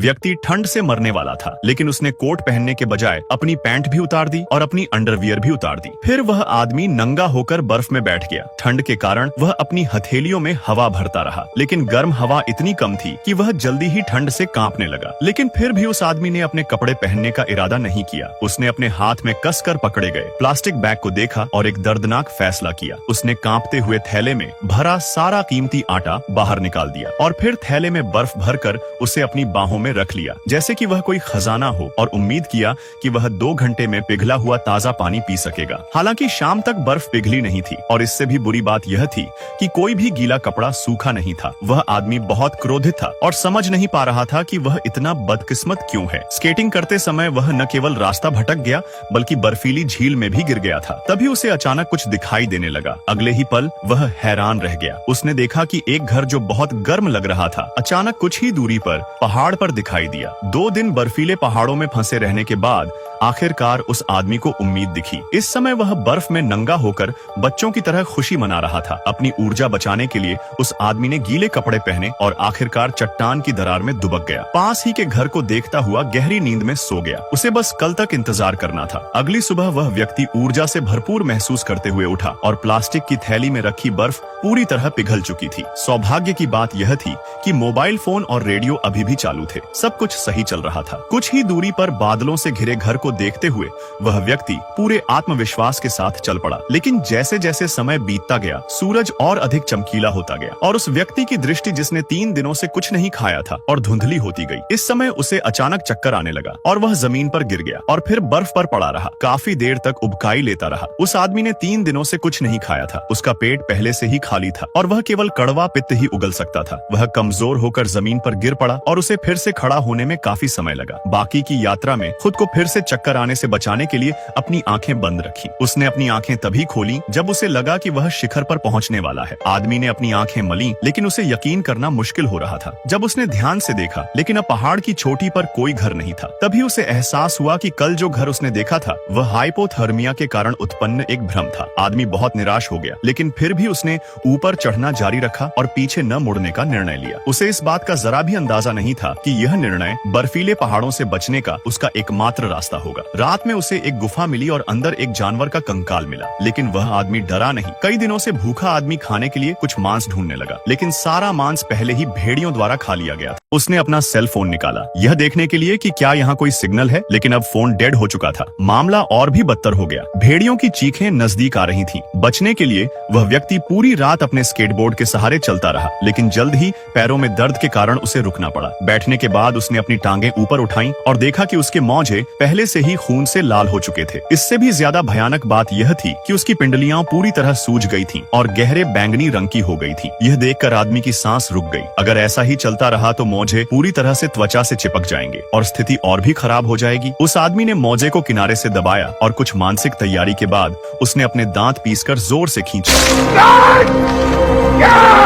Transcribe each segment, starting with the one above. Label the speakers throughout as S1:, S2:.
S1: व्यक्ति ठंड से मरने वाला था, लेकिन उसने कोट पहनने के बजाय अपनी पैंट भी उतार दी और अपनी अंडरवियर भी उतार दी। फिर वह आदमी नंगा होकर बर्फ में बैठ गया। ठंड के कारण वह अपनी हथेलियों में हवा भरता रहा, लेकिन गर्म हवा इतनी कम थी कि वह जल्दी ही ठंड से कांपने लगा। लेकिन फिर भी उस आदमी ने अपने कपड़े पहनने का इरादा नहीं किया। उसने अपने हाथ में कसकर पकड़े गए प्लास्टिक बैग को देखा और एक दर्दनाक फैसला किया। उसने कांपते हुए थैले में भरा सारा कीमती आटा बाहर निकाल दिया और फिर थैले में बर्फ भरकर उसे अपनी बाहों में रख लिया, जैसे कि वह कोई खजाना हो, और उम्मीद किया कि वह 2 घंटे में पिघला हुआ ताजा पानी पी सकेगा। हालांकि शाम तक बर्फ पिघली नहीं थी और इससे भी बुरी बात यह थी कि कोई भी गीला कपड़ा सूखा नहीं था। वह आदमी बहुत क्रोधित था और समझ नहीं पा रहा था कि वह इतना बदकिस्मत क्यों है। स्केटिंग करते समय वह न केवल रास्ता भटक गया बल्कि बर्फीली झील में भी गिर गया था। तभी उसे अचानक कुछ दिखाई देने लगा। अगले ही पल वह हैरान रह गया। उसने देखा कि एक घर जो बहुत गर्म लग रहा था अचानक कुछ ही दूरी पर पहाड़ पर दिखाई दिया। 2 दिन बर्फीले पहाड़ों में फंसे रहने के बाद आखिरकार उस आदमी को उम्मीद दिखी। इस समय वह बर्फ में नंगा होकर बच्चों की तरह खुशी मना रहा था। अपनी ऊर्जा बचाने के लिए उस आदमी ने गीले कपड़े पहने और आखिरकार चट्टान की दरार में दुबक गया। पास ही के घर को देखता हुआ गहरी नींद में सो गया। उसे बस कल तक इंतजार करना था। अगली सुबह वह व्यक्ति ऊर्जा से भरपूर महसूस करते हुए उठा और प्लास्टिक की थैली में रखी बर्फ पूरी तरह पिघल चुकी थी। सौभाग्य की बात यह थी कि मोबाइल फोन और रेडियो अभी भी चालू थे। सब कुछ सही चल रहा था। कुछ ही दूरी पर बादलों से घिरे घर को देखते हुए वह व्यक्ति पूरे आत्मविश्वास के साथ चल पड़ा। लेकिन जैसे जैसे समय बीतता गया सूरज और अधिक चमकीला होता गया और उस व्यक्ति की दृष्टि जिसने 3 दिनों से कुछ नहीं खाया था और धुंधली होती गई। इस समय उसे अचानक चक्कर आने लगा और वह जमीन पर गिर गया और फिर बर्फ पर पड़ा रहा। काफी देर तक उबकाई लेता रहा। उस आदमी ने 3 दिनों से कुछ नहीं खाया था। उसका पेट पहले से ही खाली था और वह केवल कड़वा पित्त ही उगल सकता था। वह कमजोर होकर जमीन पर गिर पड़ा और उसे फिर से खड़ा होने में काफी समय लगा। बाकी की यात्रा में खुद को फिर से चक्कर आने से बचाने के लिए अपनी आंखें बंद रखी। उसने अपनी आंखें तभी खोली जब उसे लगा कि वह शिखर पर पहुंचने वाला है। आदमी ने अपनी आंखें मली, लेकिन उसे यकीन करना मुश्किल हो रहा था। जब उसने ध्यान से देखा, लेकिन अब पहाड़ की चोटी पर कोई घर नहीं था। तभी उसे एहसास हुआ कि कल जो घर उसने देखा था वह हाइपोथर्मिया के कारण उत्पन्न एक भ्रम था। आदमी बहुत निराश हो गया, लेकिन फिर भी उसने ऊपर चढ़ना जारी रखा और पीछे न मुड़ने का निर्णय लिया। उसे इस बात का जरा भी अंदाजा नहीं था कि यह निर्णय बर्फीले पहाड़ों से बचने का उसका एकमात्र रास्ता होगा। रात में उसे एक गुफा मिली और अंदर एक जानवर का कंकाल मिला, लेकिन वह आदमी डरा नहीं। कई दिनों से भूखा आदमी खाने के लिए कुछ मांस ढूंढने लगा, लेकिन सारा मांस पहले ही भेड़ियों द्वारा खा लिया गया था। उसने अपना सेल फोन निकाला, यह देखने के लिए कि क्या यहाँ कोई सिग्नल है, लेकिन अब फोन डेड हो चुका था। मामला और भी बदतर हो गया। भेड़ियों की चीखें नजदीक आ रही थीं। बचने के लिए वह व्यक्ति पूरी रात अपने स्केटबोर्ड के सहारे चलता रहा, लेकिन जल्द ही पैरों में दर्द के कारण उसे रुकना पड़ा। बैठने के बाद उसने अपनी टांगें ऊपर उठाई और देखा कि उसके मौजे पहले से ही खून से लाल हो चुके थे। इससे भी ज्यादा भयानक बात यह थी कि उसकी पिंडलियां पूरी तरह सूज गई थीं और गहरे बैंगनी रंग की हो गई थीं। यह देखकर आदमी की सांस रुक गई। अगर ऐसा ही चलता रहा तो मौजे पूरी तरह से त्वचा से चिपक जाएंगे और स्थिति और भी खराब हो जाएगी। उस आदमी ने मौजे को किनारे से दबाया और कुछ मानसिक तैयारी के बाद उसने अपने दांत पीसकर जोर से खींचे,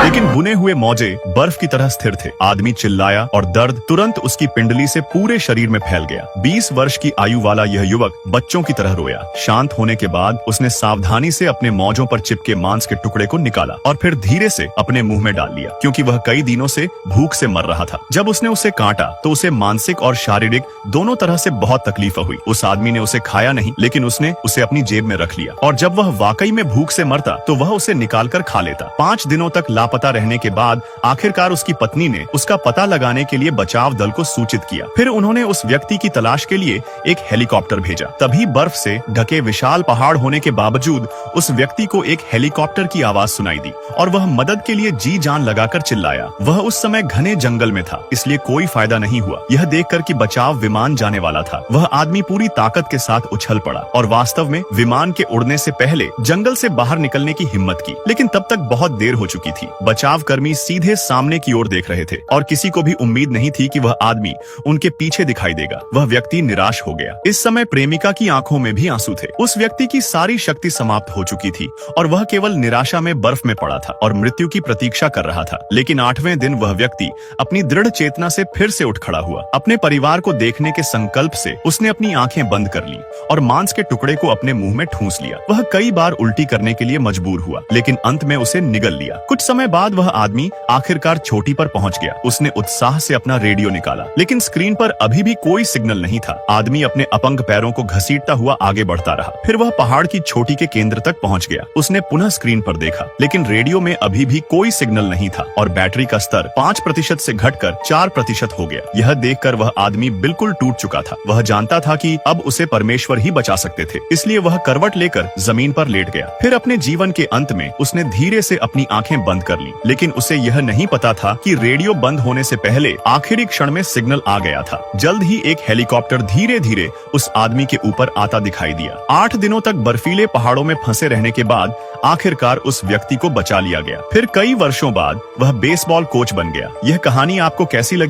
S1: लेकिन बुने हुए मौजे बर्फ की तरह स्थिर थे। आदमी चिल्लाया और दर्द तुरंत उसकी पिंडली से पूरे शरीर में फैल गया। 20 वर्ष की आयु वाला यह युवक बच्चों की तरह रोया। शांत होने के बाद उसने सावधानी से अपने मौजों पर चिपके मांस के टुकड़े को निकाला और फिर धीरे से अपने मुंह में डाल लिया, क्योंकि वह कई दिनों से भूख से मर रहा था। जब उसने उसे काटा तो उसे मानसिक और शारीरिक दोनों तरह से बहुत तकलीफ हुई। उस आदमी ने उसे खाया नहीं, लेकिन उसने उसे अपनी जेब में रख लिया और जब वह वाकई में भूख से मरता तो वह उसे निकाल कर खा लेता। 5 दिनों तक लापता रहने के बाद आखिरकार उसकी पत्नी ने उसका पता लगाने के लिए बचाव दल को सूचित किया। फिर उन्होंने उस व्यक्ति की तलाश के लिए एक हेलीकॉप्टर भेजा। तभी बर्फ से ढके विशाल पहाड़ होने के बावजूद उस व्यक्ति को एक हेलीकॉप्टर की आवाज सुनाई दी और वह मदद के लिए जी जान लगाकर चिल्लाया। वह उस समय घने जंगल में था, इसलिए कोई फायदा नहीं हुआ। यह देखकर कि बचाव विमान जाने वाला था, वह आदमी पूरी ताकत के साथ उछल पड़ा और वास्तव में विमान के उड़ने से पहले जंगल से बाहर निकलने की हिम्मत की, लेकिन तब तक बहुत देर हो चुकी थी। बचाव कर्मी सीधे सामने की ओर देख रहे थे और किसी को भी उम्मीद नहीं थी कि वह आदमी उनके पीछे दिखाई देगा। वह व्यक्ति निराश हो गया। इस समय प्रेमिका की आंखों में भी आंसू थे। उस व्यक्ति की सारी शक्ति समाप्त हो चुकी थी और वह केवल निराशा में बर्फ में पड़ा था और मृत्यु की प्रतीक्षा कर रहा था। लेकिन 8वें दिन वह व्यक्ति अपनी दृढ़ चेतना से फिर से उठ खड़ा हुआ। अपने परिवार को देखने के संकल्प से उसने अपनी आंखें बंद कर ली और मांस के टुकड़े को अपने मुंह में ठूंस लिया। वह कई बार उल्टी करने के लिए मजबूर हुआ, लेकिन अंत में उसे निगल लिया। दिया। कुछ समय बाद वह आदमी आखिरकार चोटी पर पहुंच गया। उसने उत्साह से अपना रेडियो निकाला, लेकिन स्क्रीन पर अभी भी कोई सिग्नल नहीं था। आदमी अपने अपंग पैरों को घसीटता हुआ आगे बढ़ता रहा। फिर वह पहाड़ की चोटी के केंद्र तक पहुंच गया। उसने पुनः स्क्रीन पर देखा, लेकिन रेडियो में अभी भी कोई सिग्नल नहीं था और बैटरी का स्तर 5% से घटकर 4% हो गया। यह देखकर वह आदमी बिल्कुल टूट चुका था। वह जानता था कि अब उसे परमेश्वर ही बचा सकते थे, इसलिए वह करवट लेकर जमीन पर लेट गया। फिर अपने जीवन के अंत में उसने धीरे से अपनी आंखें बंद कर लीं, लेकिन उसे यह नहीं पता था कि रेडियो बंद होने से पहले आखिरी क्षण में सिग्नल आ गया था। जल्द ही एक हेलीकॉप्टर धीरे धीरे उस आदमी के ऊपर आता दिखाई दिया। 8 दिनों तक बर्फीले पहाड़ों में फंसे रहने के बाद आखिरकार उस व्यक्ति को बचा लिया गया। फिर कई वर्षों बाद वह बेसबॉल कोच बन गया। यह कहानी आपको कैसी लगी?